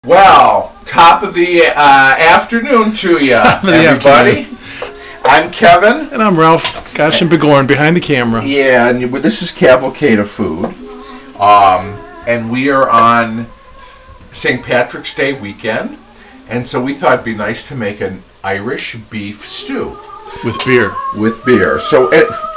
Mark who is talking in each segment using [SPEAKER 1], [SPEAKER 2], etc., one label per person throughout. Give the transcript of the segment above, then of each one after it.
[SPEAKER 1] Well, top of the afternoon to you, everybody. I'm Kevin.
[SPEAKER 2] And I'm Ralph. Gosh and Begorn behind the camera.
[SPEAKER 1] Yeah, and this is Cavalcade of Food. And we are on St. Patrick's Day weekend. And so we thought it'd be nice to make an Irish beef stew.
[SPEAKER 2] With beer.
[SPEAKER 1] So,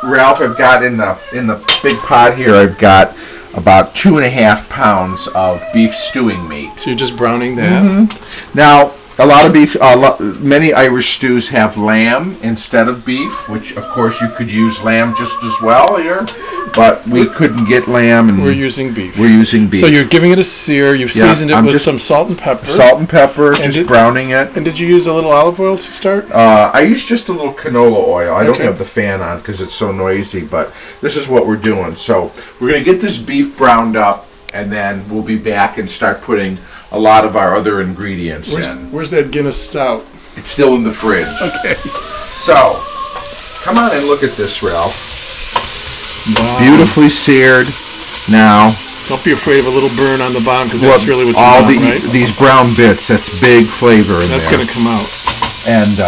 [SPEAKER 1] Ralph, I've got in the big pot here, I've got about 2.5 pounds of beef stewing meat.
[SPEAKER 2] So you're just browning that?
[SPEAKER 1] Mm-hmm. Now, many Irish stews have lamb instead of beef, which of course you could use lamb just as well here, but we couldn't get lamb, and
[SPEAKER 2] we're using beef.
[SPEAKER 1] So
[SPEAKER 2] you're giving it a sear. You've seasoned it with some salt and pepper.
[SPEAKER 1] Just browning it.
[SPEAKER 2] And did you use a little olive oil to start?
[SPEAKER 1] I used just a little canola oil. I don't have the fan on because it's so noisy, but this is what we're doing. So we're going to get this beef browned up, and then we'll be back and start putting a lot of our other ingredients in.
[SPEAKER 2] Where's that Guinness Stout?
[SPEAKER 1] It's still in the fridge.
[SPEAKER 2] Okay.
[SPEAKER 1] So, come on and look at this, Ralph.
[SPEAKER 2] Wow.
[SPEAKER 1] Beautifully seared. Now,
[SPEAKER 2] don't be afraid of a little burn on the bottom, because that's really what you want, right?
[SPEAKER 1] These brown bits, that's big flavor in there.
[SPEAKER 2] That's going to come out.
[SPEAKER 1] And,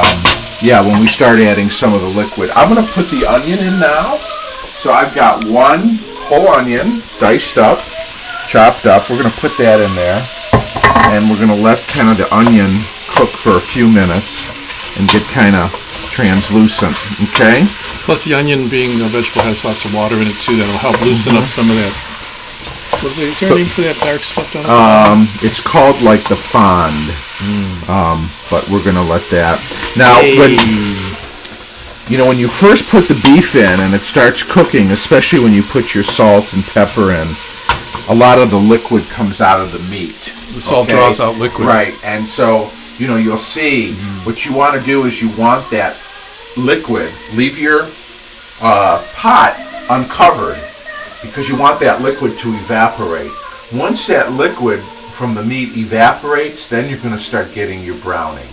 [SPEAKER 1] when we start adding some of the liquid. I'm going to put the onion in now. So I've got one whole onion, diced up, chopped up. We're going to put that in there. And we're going to let kind of the onion cook for a few minutes and get kind of translucent, okay?
[SPEAKER 2] Plus the onion, being a vegetable, has lots of water in it too. That'll help loosen up some of that. Is there a name for that dark stuff down there?
[SPEAKER 1] It's called like the fond, but we're going to let that. Now, when you first put the beef in and it starts cooking, especially when you put your salt and pepper in, a lot of the liquid comes out of the meat.
[SPEAKER 2] The salt draws out liquid.
[SPEAKER 1] Right, and so, you'll see what you want to do is you want that liquid, leave your pot uncovered because you want that liquid to evaporate. Once that liquid from the meat evaporates, then you're going to start getting your browning.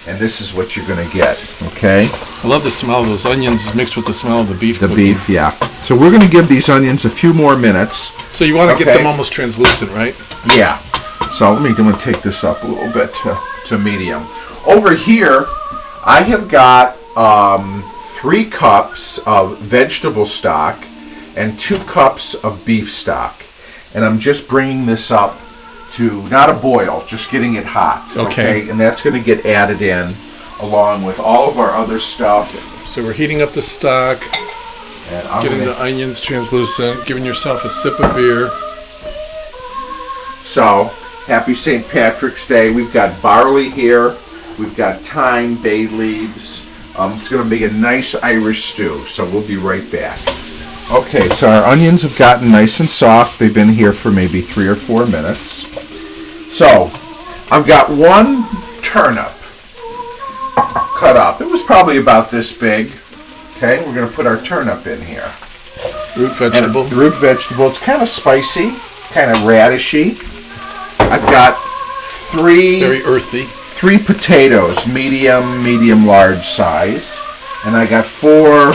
[SPEAKER 1] And this is what you're going to get, okay?
[SPEAKER 2] I love the smell of those onions mixed with the smell of the beef.
[SPEAKER 1] The beef, yeah. So we're going to give these onions a few more minutes.
[SPEAKER 2] So you want to get them almost translucent, right?
[SPEAKER 1] Yeah. So I'm going to take this up a little bit to medium. Over here, I have got 3 cups of vegetable stock and 2 cups of beef stock. And I'm just bringing this up to, not a boil, just getting it hot. Okay. And that's going to get added in along with all of our other stuff.
[SPEAKER 2] So we're heating up the stock, and getting the onions translucent, giving yourself a sip of beer.
[SPEAKER 1] So, happy St. Patrick's Day. We've got barley here. We've got thyme, bay leaves. It's going to make a nice Irish stew, so we'll be right back. Okay, so our onions have gotten nice and soft. They've been here for maybe 3 or 4 minutes. So, I've got 1 turnip cut up. It was probably about this big. Okay, we're going to put our turnip in here.
[SPEAKER 2] Root vegetable.
[SPEAKER 1] And the root vegetable. It's kind of spicy, kind of radishy. I've got 3...
[SPEAKER 2] Very earthy.
[SPEAKER 1] 3 potatoes, medium large size. And I got 4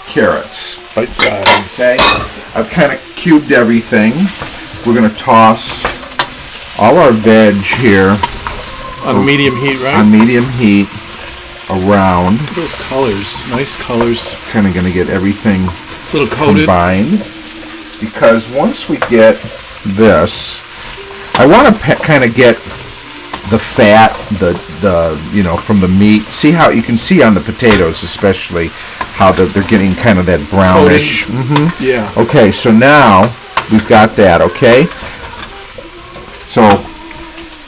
[SPEAKER 1] carrots.
[SPEAKER 2] Bite size.
[SPEAKER 1] Okay. I've kind of cubed everything. We're going to toss all our veg here.
[SPEAKER 2] On medium heat, right?
[SPEAKER 1] On medium heat around.
[SPEAKER 2] Look at those colors. Nice colors.
[SPEAKER 1] Kind of going to get everything
[SPEAKER 2] a little coated.
[SPEAKER 1] Combined. Because once we get this, I want to kind of get the fat, from the meat. See how you can see on the potatoes, especially, how they're getting kind of that brownish.
[SPEAKER 2] Mm-hmm. Yeah.
[SPEAKER 1] Okay, so now we've got that. Okay. So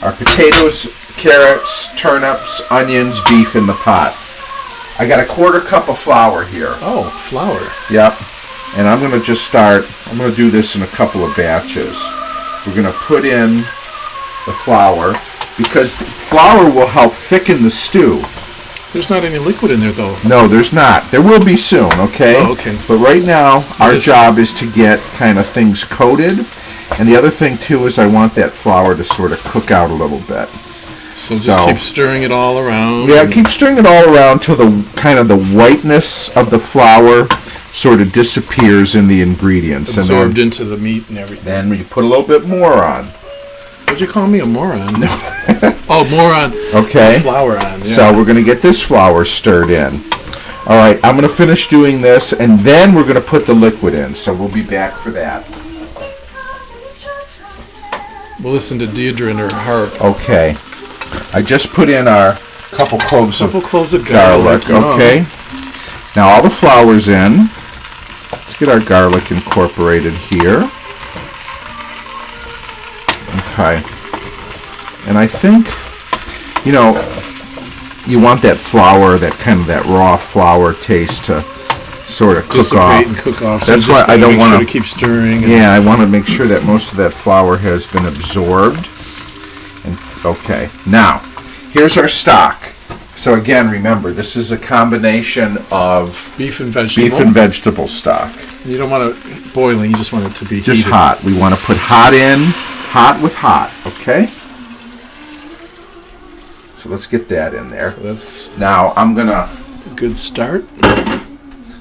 [SPEAKER 1] our potatoes, carrots, turnips, onions, beef in the pot. I got a 1/4 cup of flour here.
[SPEAKER 2] Oh, flour.
[SPEAKER 1] Yep. And I'm going to just start. I'm going to do this in a couple of batches. We're going to put in the flour, because flour will help thicken the stew.
[SPEAKER 2] There's not any liquid in there, though.
[SPEAKER 1] No, there's not. There will be soon, okay?
[SPEAKER 2] Oh, okay.
[SPEAKER 1] But right now, our job is to get kind of things coated. And the other thing, too, is I want that flour to sort of cook out a little bit.
[SPEAKER 2] So just keep stirring it all around.
[SPEAKER 1] Yeah, keep stirring it all around till the kind of the whiteness of the flour sort of disappears in the ingredients.
[SPEAKER 2] Absorbed into the meat and everything.
[SPEAKER 1] Then you put a little bit more on.
[SPEAKER 2] What'd you call me, a moron? No. Oh, moron.
[SPEAKER 1] Okay.
[SPEAKER 2] Flour on. Yeah.
[SPEAKER 1] So we're going to get this flour stirred in. All right, I'm going to finish doing this, and then we're going to put the liquid in. So we'll be back for that.
[SPEAKER 2] We'll listen to Deirdre and her harp.
[SPEAKER 1] Okay. I just put in our couple cloves of garlic. Okay. Now all the flour's in. Let's get our garlic incorporated here. Okay. And I think, you know, you want that flour, that kind of that raw flour taste to sort of cook off.
[SPEAKER 2] And cook off.
[SPEAKER 1] That's why I don't want to
[SPEAKER 2] keep stirring.
[SPEAKER 1] Yeah, I want to make sure that most of that flour has been absorbed. And okay, now here's our stock. So again, remember, this is a combination of
[SPEAKER 2] beef and
[SPEAKER 1] vegetable stock.
[SPEAKER 2] You don't want it boiling, you just want it to be
[SPEAKER 1] just
[SPEAKER 2] heated.
[SPEAKER 1] Hot. We want to put hot in, hot with hot, okay? So let's get that in there.
[SPEAKER 2] So that's
[SPEAKER 1] now I'm going to...
[SPEAKER 2] a good start.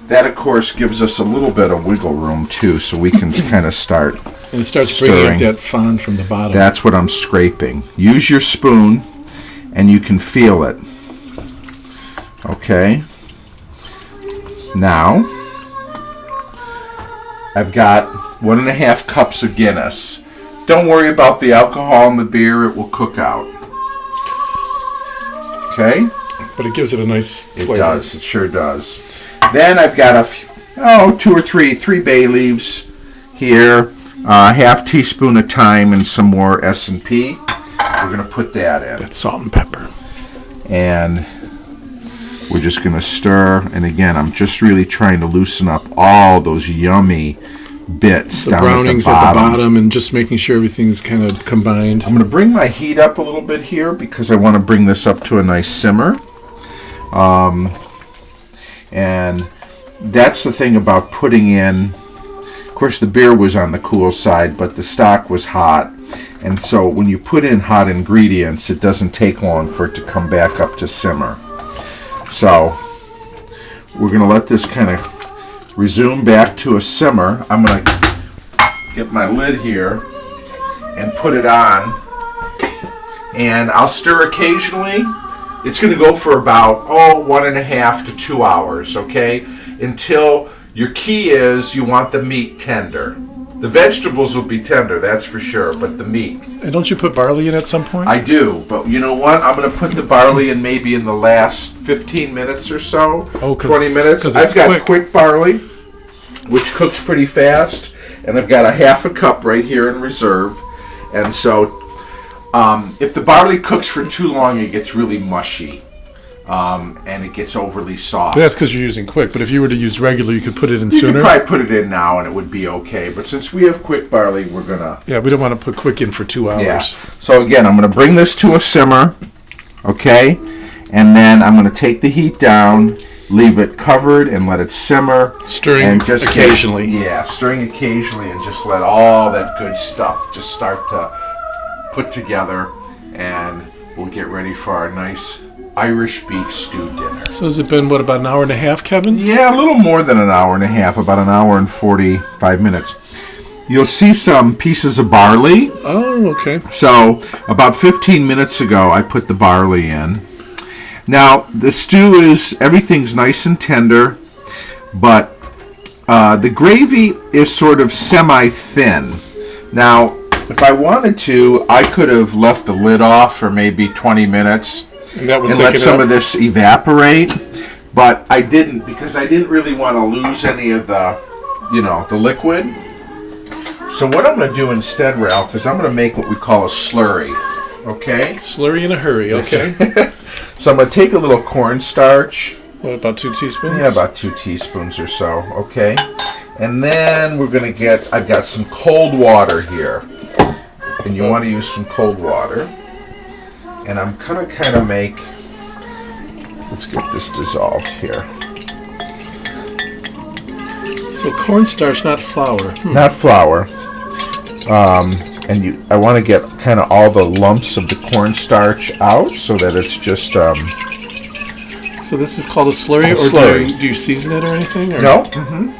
[SPEAKER 1] That, of course, gives us a little bit of wiggle room, too, so we can kind of start
[SPEAKER 2] and it starts
[SPEAKER 1] stirring.
[SPEAKER 2] Bringing up that fond from the bottom.
[SPEAKER 1] That's what I'm scraping. Use your spoon, and you can feel it. Okay. Now, I've got 1.5 cups of Guinness. Don't worry about the alcohol in the beer. It will cook out. Okay?
[SPEAKER 2] But it gives it a nice flavor.
[SPEAKER 1] It does. It sure does. Then I've got 2 or 3 bay leaves here. Half teaspoon of thyme and some more S&P. We're going to put that in.
[SPEAKER 2] That's salt and pepper.
[SPEAKER 1] And we're just going to stir. And again, I'm just really trying to loosen up all those yummy bits
[SPEAKER 2] the
[SPEAKER 1] down
[SPEAKER 2] brownings at the bottom and just making sure everything's kind of combined.
[SPEAKER 1] I'm going to bring my heat up a little bit here because I want to bring this up to a nice simmer. And that's the thing about putting in, of course the beer was on the cool side, but the stock was hot. And so when you put in hot ingredients, it doesn't take long for it to come back up to simmer. So we're going to let this kind of resume back to a simmer. I'm going to get my lid here and put it on. And I'll stir occasionally. It's going to go for about 1.5 to 2 hours, okay? Until your key is you want the meat tender. The vegetables will be tender, that's for sure, but the meat.
[SPEAKER 2] And don't you put barley in at some point?
[SPEAKER 1] I do, but you know what? I'm going to put the barley in maybe in the last 15 minutes or so, 20 minutes. I've got quick barley, which cooks pretty fast, and I've got 1/2 cup right here in reserve. And so if the barley cooks for too long, it gets really mushy. And it gets overly soft.
[SPEAKER 2] But that's because you're using quick. But if you were to use regular, you could put it in sooner.
[SPEAKER 1] You could probably put it in now, and it would be okay. But since we have quick barley, we're gonna.
[SPEAKER 2] Yeah, we don't want to put quick in for 2 hours.
[SPEAKER 1] Yeah. So again, I'm gonna bring this to a simmer, okay, and then I'm gonna take the heat down, leave it covered, and let it simmer.
[SPEAKER 2] Stirring
[SPEAKER 1] and just
[SPEAKER 2] occasionally.
[SPEAKER 1] Stirring occasionally, and just let all that good stuff just start to put together, and we'll get ready for our nice Irish beef stew dinner.
[SPEAKER 2] So has it been, about an hour and a half, Kevin?
[SPEAKER 1] Yeah, a little more than an hour and a half, about an hour and 45 minutes. You'll see some pieces of barley.
[SPEAKER 2] Oh, okay.
[SPEAKER 1] So about 15 minutes ago, I put the barley in. Now, the stew everything's nice and tender, but the gravy is sort of semi-thin. Now, if I wanted to, I could have left the lid off for maybe 20 minutes and let some of this evaporate, but I didn't because I didn't really want to lose any of the liquid. So what I'm going to do instead, Ralph, is I'm going to make what we call a slurry. Okay?
[SPEAKER 2] Slurry in a hurry, okay.
[SPEAKER 1] So I'm going to take a little cornstarch.
[SPEAKER 2] What, about 2 teaspoons?
[SPEAKER 1] Yeah, about 2 teaspoons or so, okay? And then we're going to I've got some cold water here. And you want to use some cold water. And I'm going to kind of let's get this dissolved here.
[SPEAKER 2] So cornstarch, not flour.
[SPEAKER 1] Not flour. And I want to get kind of all the lumps of the cornstarch out so that it's just...
[SPEAKER 2] So this is called a slurry? Do you season it or anything? Or?
[SPEAKER 1] No. Mm-hmm.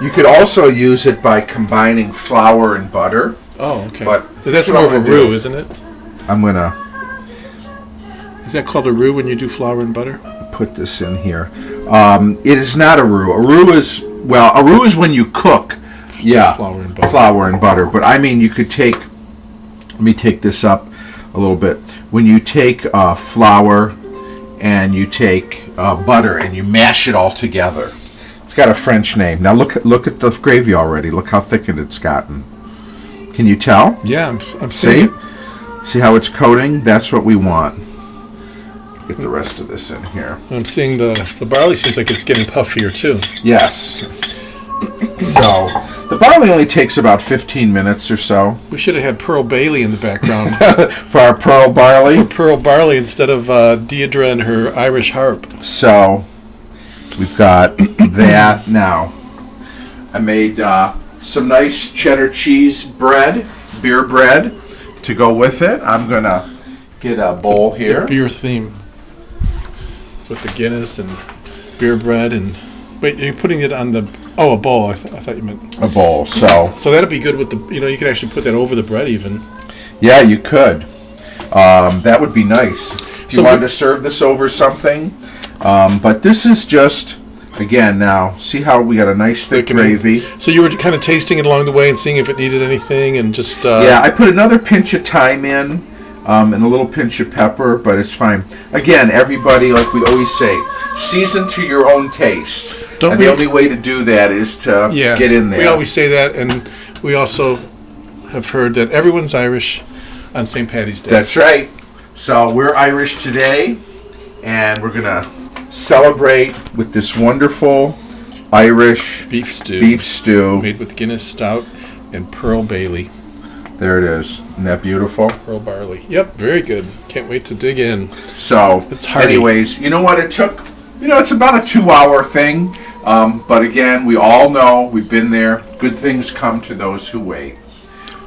[SPEAKER 1] You could also use it by combining flour and butter.
[SPEAKER 2] Oh, okay.
[SPEAKER 1] But
[SPEAKER 2] So that's
[SPEAKER 1] what
[SPEAKER 2] more
[SPEAKER 1] I'm
[SPEAKER 2] of a
[SPEAKER 1] gonna
[SPEAKER 2] roux,
[SPEAKER 1] do.
[SPEAKER 2] isn't it?
[SPEAKER 1] I'm going to
[SPEAKER 2] Is that called a roux when you do flour and butter?
[SPEAKER 1] put this in here. It is not a roux. A roux is when you cook. Yeah,
[SPEAKER 2] Flour and butter.
[SPEAKER 1] Flour and butter. But I mean, you could take. Let me take this up a little bit. When you take flour and you take butter and you mash it all together, it's got a French name. Now look at the gravy already. Look how thickened it's gotten. Can you tell?
[SPEAKER 2] Yeah, I'm
[SPEAKER 1] See?
[SPEAKER 2] seeing it.
[SPEAKER 1] See how it's coating? That's what we want. Get the rest of this in here.
[SPEAKER 2] I'm seeing the barley seems like it's getting puffier too.
[SPEAKER 1] Yes. So the barley only takes about 15 minutes or so.
[SPEAKER 2] We should have had Pearl Bailey in the background.
[SPEAKER 1] For our pearl barley.
[SPEAKER 2] Pearl Barley instead of Deidre and her Irish harp.
[SPEAKER 1] So we've got that now. I made some nice cheddar cheese bread, beer bread, to go with it. I'm gonna get a bowl
[SPEAKER 2] It's
[SPEAKER 1] here.
[SPEAKER 2] a beer theme with the Guinness and beer bread and wait, you're putting it on the a bowl. I thought you meant
[SPEAKER 1] A bowl. So
[SPEAKER 2] that'd be good with the you could actually put that over the bread even.
[SPEAKER 1] yeah, you could. That would be nice if you
[SPEAKER 2] So
[SPEAKER 1] wanted to serve this over something. But this is just, again, now see how we got a nice thick
[SPEAKER 2] Thickening.
[SPEAKER 1] gravy.
[SPEAKER 2] So you were kind of tasting it along the way and seeing if it needed anything and just
[SPEAKER 1] Yeah, I put another pinch of thyme in, and a little pinch of pepper, but it's fine. Again, everybody, like we always say, season to your own taste.
[SPEAKER 2] Don't
[SPEAKER 1] And
[SPEAKER 2] we-
[SPEAKER 1] the only way to do that is to
[SPEAKER 2] yeah,
[SPEAKER 1] get in there.
[SPEAKER 2] We always say that, and we also have heard that everyone's Irish on St. Paddy's Day.
[SPEAKER 1] That's right. So we're Irish today, and we're going to celebrate with this wonderful Irish
[SPEAKER 2] beef stew
[SPEAKER 1] stew.
[SPEAKER 2] made with Guinness Stout and Pearl Bailey.
[SPEAKER 1] There it is. Isn't that beautiful?
[SPEAKER 2] Pearl barley. Yep, very good. Can't wait to dig in.
[SPEAKER 1] So,
[SPEAKER 2] It's hearty.
[SPEAKER 1] anyways, you know what it took? It's about a 2-hour thing. But again, we all know, we've been there. Good things come to those who wait.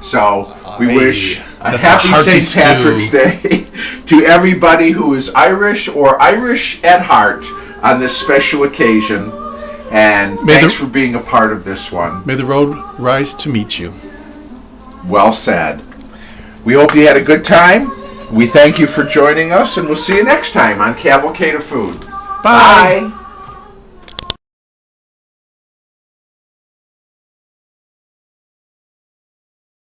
[SPEAKER 1] So, we
[SPEAKER 2] Aye.
[SPEAKER 1] wish a
[SPEAKER 2] That's a
[SPEAKER 1] happy
[SPEAKER 2] hearty
[SPEAKER 1] St. Patrick's Day to everybody who is Irish or Irish at heart on this special occasion. And thanks for being a part of this one.
[SPEAKER 2] May the road rise to meet you.
[SPEAKER 1] Well said. We hope you had a good time. We thank you for joining us, and we'll see you next time on Cavalcade of Food.
[SPEAKER 2] Bye.
[SPEAKER 1] Bye.